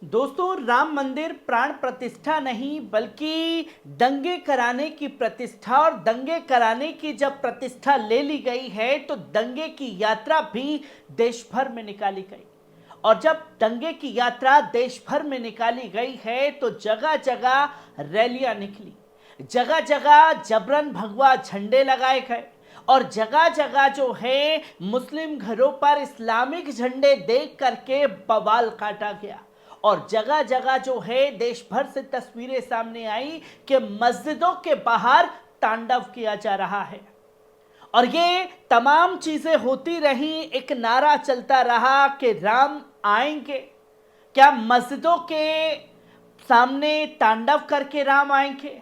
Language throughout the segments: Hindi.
दोस्तों, राम मंदिर प्राण प्रतिष्ठा नहीं बल्कि दंगे कराने की प्रतिष्ठा। और दंगे कराने की जब प्रतिष्ठा ले ली गई है तो दंगे की यात्रा भी देश भर में निकाली गई। और जब दंगे की यात्रा देश भर में निकाली गई है तो जगह जगह रैलियां निकली, जगह जगह जबरन भगवा झंडे लगाए गए और जगह जगह जो है मुस्लिम घरों पर इस्लामिक झंडे देख करके बवाल काटा गया। और जगह जगह जो है देश भर से तस्वीरें सामने आई कि मस्जिदों के बाहर तांडव किया जा रहा है। और ये तमाम चीजें होती रही, एक नारा चलता रहा कि राम आएंगे। क्या मस्जिदों के सामने तांडव करके राम आएंगे?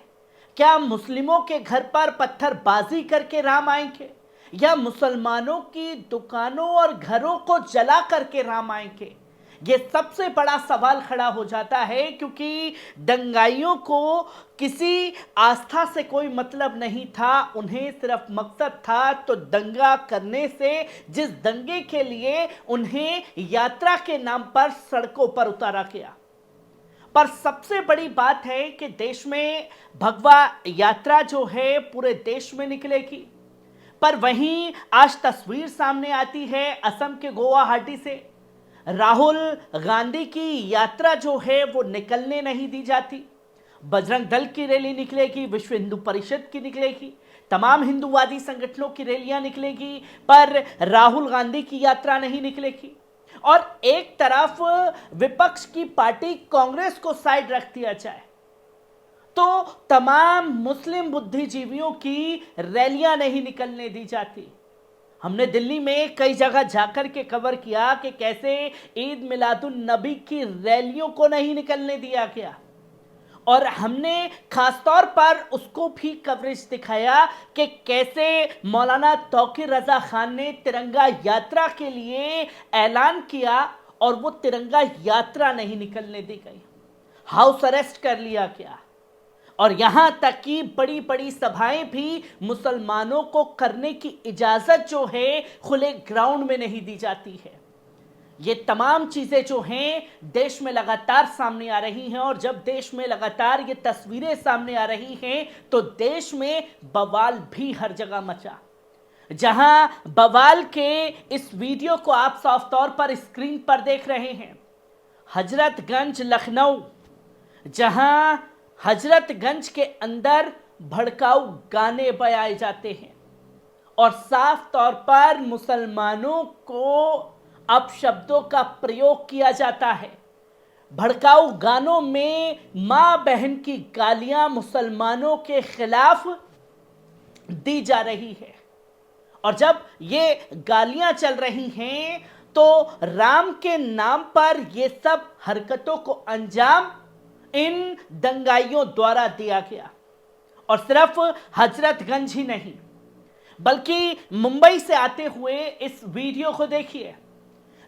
क्या मुस्लिमों के घर पर पत्थरबाजी करके राम आएंगे? या मुसलमानों की दुकानों और घरों को जला करके राम आएंगे? ये सबसे बड़ा सवाल खड़ा हो जाता है, क्योंकि दंगाइयों को किसी आस्था से कोई मतलब नहीं था। उन्हें सिर्फ मकसद था तो दंगा करने से, जिस दंगे के लिए उन्हें यात्रा के नाम पर सड़कों पर उतारा गया। पर सबसे बड़ी बात है कि देश में भगवा यात्रा जो है पूरे देश में निकलेगी। पर वहीं आज तस्वीर सामने आती है असम के गुवाहाटी से। राहुल गांधी की यात्रा जो है वो निकलने नहीं दी जाती। बजरंग दल की रैली निकलेगी, विश्व हिंदू परिषद की निकलेगी, तमाम हिंदूवादी संगठनों की रैलियां निकलेगी, पर राहुल गांधी की यात्रा नहीं निकलेगी। और एक तरफ विपक्ष की पार्टी कांग्रेस को साइड रख दिया जाए तो तमाम मुस्लिम बुद्धिजीवियों की रैलियां नहीं निकलने दी जाती। हमने दिल्ली में कई जगह जाकर के कवर किया कि कैसे ईद मिलादुन नबी की रैलियों को नहीं निकलने दिया गया। और हमने खासतौर पर उसको भी कवरेज दिखाया कि कैसे मौलाना तौकीर रजा खान ने तिरंगा यात्रा के लिए ऐलान किया और वो तिरंगा यात्रा नहीं निकलने दी गई, हाउस अरेस्ट कर लिया गया। और यहां तक कि बड़ी बड़ी सभाएं भी मुसलमानों को करने की इजाजत जो है खुले ग्राउंड में नहीं दी जाती है। ये तमाम चीजें जो हैं देश में लगातार सामने आ रही हैं। और जब देश में लगातार ये तस्वीरें सामने आ रही हैं तो देश में बवाल भी हर जगह मचा। जहां बवाल के इस वीडियो को आप साफ तौर पर स्क्रीन पर देख रहे हैं, हजरतगंज लखनऊ, जहां हजरतगंज के अंदर भड़काऊ गाने बजाए जाते हैं और साफ तौर पर मुसलमानों को अपशब्दों का प्रयोग किया जाता है। भड़काऊ गानों में मां बहन की गालियां मुसलमानों के खिलाफ दी जा रही है। और जब ये गालियां चल रही हैं तो राम के नाम पर ये सब हरकतों को अंजाम इन दंगाइयों द्वारा दिया गया। और सिर्फ हजरतगंज ही नहीं बल्कि मुंबई से आते हुए इस वीडियो को देखिए,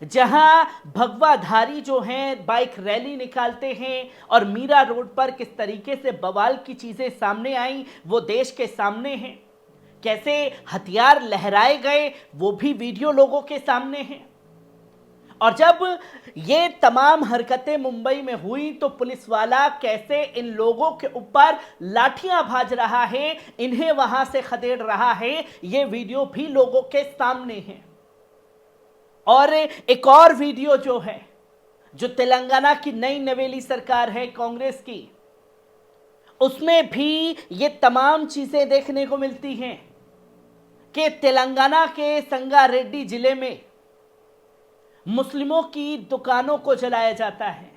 जहां भगवाधारी जो हैं बाइक रैली निकालते हैं और मीरा रोड पर किस तरीके से बवाल की चीजें सामने आई वो देश के सामने हैं। कैसे हथियार लहराए गए वो भी वीडियो लोगों के सामने हैं। और जब ये तमाम हरकतें मुंबई में हुई तो पुलिस वाला कैसे इन लोगों के ऊपर लाठियां भाज रहा है, इन्हें वहां से खदेड़ रहा है, ये वीडियो भी लोगों के सामने है। और एक और वीडियो जो है, जो तेलंगाना की नई नवेली सरकार है कांग्रेस की, उसमें भी ये तमाम चीजें देखने को मिलती हैं कि तेलंगाना के संगारेड्डी जिले में मुस्लिमों की दुकानों को जलाया जाता है,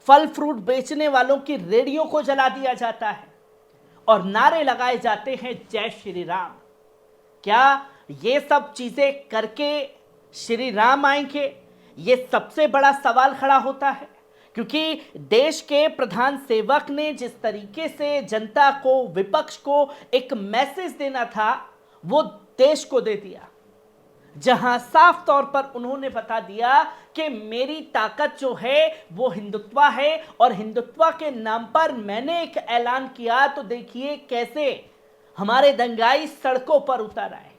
फल फ्रूट बेचने वालों की रेडियो को जला दिया जाता है और नारे लगाए जाते हैं जय श्री राम। क्या ये सब चीजें करके श्री राम आएंगे? ये सबसे बड़ा सवाल खड़ा होता है, क्योंकि देश के प्रधान सेवक ने जिस तरीके से जनता को, विपक्ष को एक मैसेज देना था वो देश को दे दिया, जहां साफ तौर पर उन्होंने बता दिया कि मेरी ताकत जो है वो हिंदुत्व है और हिंदुत्व के नाम पर मैंने एक ऐलान किया तो देखिए कैसे हमारे दंगाई सड़कों पर उतर आए।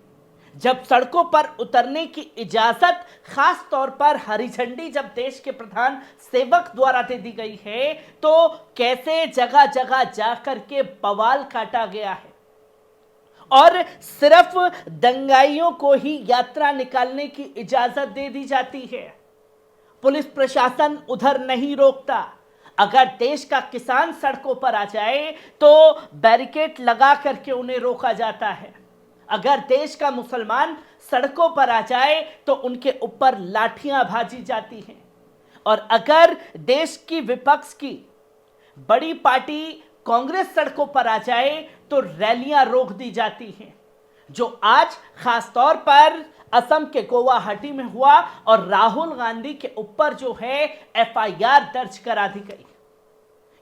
जब सड़कों पर उतरने की इजाजत खास तौर पर हरी झंडी जब देश के प्रधान सेवक द्वारा दे दी गई है, तो कैसे जगह जगह जाकर के बवाल काटा गया है और सिर्फ दंगाइयों को ही यात्रा निकालने की इजाजत दे दी जाती है। पुलिस प्रशासन उधर नहीं रोकता। अगर देश का किसान सड़कों पर आ जाए तो बैरिकेड लगा करके उन्हें रोका जाता है। अगर देश का मुसलमान सड़कों पर आ जाए तो उनके ऊपर लाठियां भाजी जाती हैं। और अगर देश की विपक्ष की बड़ी पार्टी कांग्रेस सड़कों पर आ जाए तो रैलियां रोक दी जाती हैं, जो आज खास तौर पर असम के गुवाहाटी में हुआ और राहुल गांधी के ऊपर जो है एफआईआर दर्ज करा दी गई।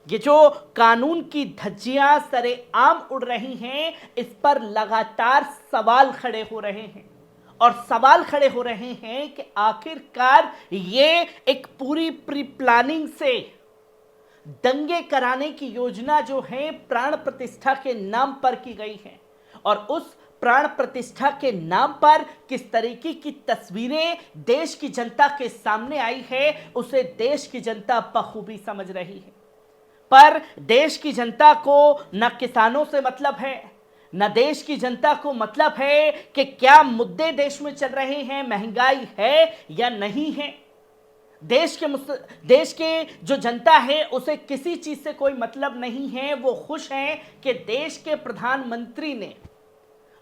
ये जो कानून की धज्जियां सरेआम उड़ रही हैं, इस पर लगातार सवाल खड़े हो रहे हैं और सवाल खड़े हो रहे हैं कि आखिरकार ये एक पूरी प्री प्लानिंग से दंगे कराने की योजना जो है प्राण प्रतिष्ठा के नाम पर की गई है और उस प्राण प्रतिष्ठा के नाम पर किस तरीके की तस्वीरें देश की जनता के सामने आई है, उसे देश की जनता बखूबी समझ रही है। पर देश की जनता को न किसानों से मतलब है, न देश की जनता को मतलब है कि क्या मुद्दे देश में चल रहे हैं, महंगाई है या नहीं है। देश के जो जनता है उसे किसी चीज से कोई मतलब नहीं है। वो खुश हैं कि देश के प्रधानमंत्री ने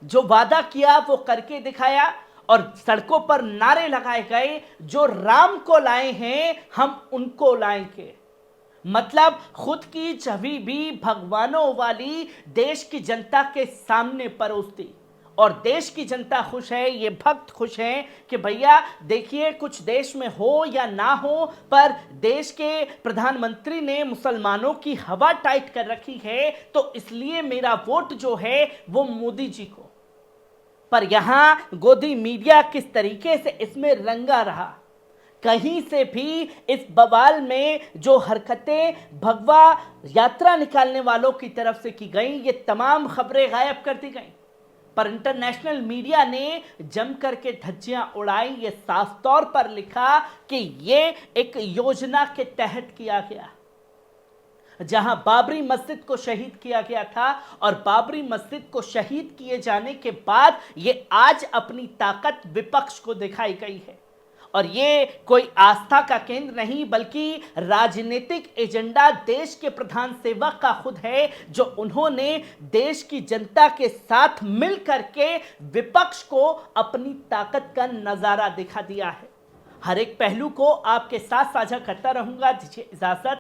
जो वादा किया वो करके दिखाया और सड़कों पर नारे लगाए गए, जो राम को लाए हैं हम उनको लाएंगे। मतलब खुद की छवि भी भगवानों वाली देश की जनता के सामने परोसती और देश की जनता खुश है, ये भक्त खुश हैं कि भैया देखिए कुछ देश में हो या ना हो, पर देश के प्रधानमंत्री ने मुसलमानों की हवा टाइट कर रखी है, तो इसलिए मेरा वोट जो है वो मोदी जी को। पर यहां गोदी मीडिया किस तरीके से इसमें रंगा रहा, कहीं से भी इस बवाल में जो हरकतें भगवा यात्रा निकालने वालों की तरफ से की गई, ये तमाम खबरें गायब कर दी गई। पर इंटरनेशनल मीडिया ने जम करके धज्जियां उड़ाई, ये साफ तौर पर लिखा कि ये एक योजना के तहत किया गया, जहां बाबरी मस्जिद को शहीद किया गया था और बाबरी मस्जिद को शहीद किए जाने के बाद ये आज अपनी ताकत विपक्ष को दिखाई गई है। और ये कोई आस्था का केंद्र नहीं बल्कि राजनीतिक एजेंडा देश के प्रधान सेवक का खुद है, जो उन्होंने देश की जनता के साथ मिल करके विपक्ष को अपनी ताकत का नजारा दिखा दिया है। हर एक पहलू को आपके साथ साझा करता रहूंगा। दीजिए इजाजत।